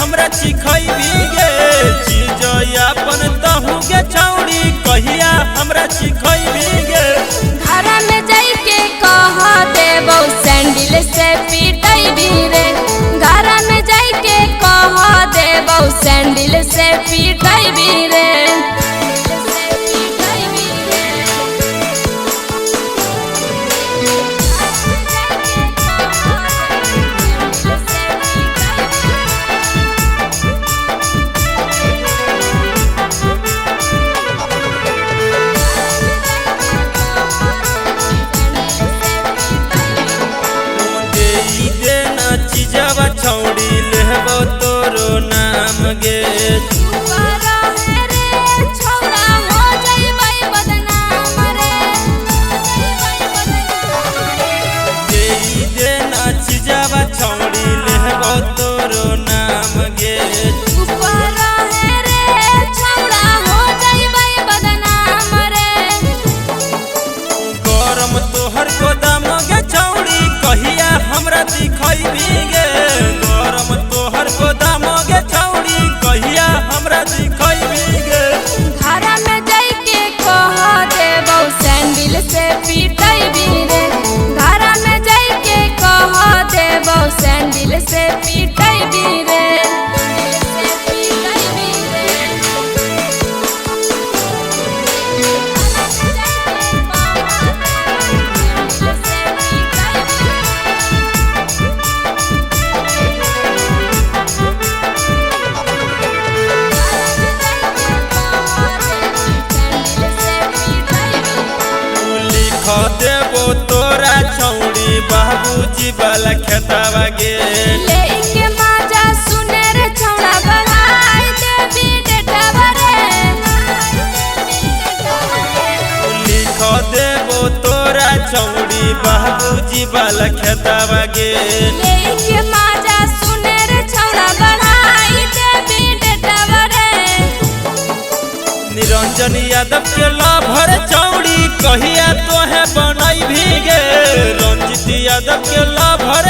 हमरा चिखैबी गे चीज अपन तहु गे छौड़ी कहिया हमरा चिखैबी गे। घर में जाके कह देबो सैंडल से पीटैबी रे। घर में जाके कह देबो सैंडल से पीटैबी रे। चीजवा छौड़ी लेबो तोरो नाम गे चीजवा छौड़ी लेबो तोरो नाम गे। गरम तोहर गोदाम गे छौड़ी कहिया हमरा दिखैबी गे। गरम तोहर गोदाम गे छौड़ी कहिया हमरा दिखैबी गे। घर में जाके कह देबो सैंडल से पीटैबी रे। घर में जाके कह देबो सैंडल से पीटैबी रे। देबो तोरा छौड़ी बाबूजी वाला खेतवा गे लेके माजा सुने रे छौड़ा बढ़ाई देबी डेटवा रे। लिख देबो तोरा छौड़ी बाबूजी वाला खेतवा गे लेके माजा सुने रे छौड़ा बढ़ाई देबी डेटवा रे। निरंजन यादव के लभर छौड़ी कहिया तोहे बनैबी गे। रंजित यादव के लभर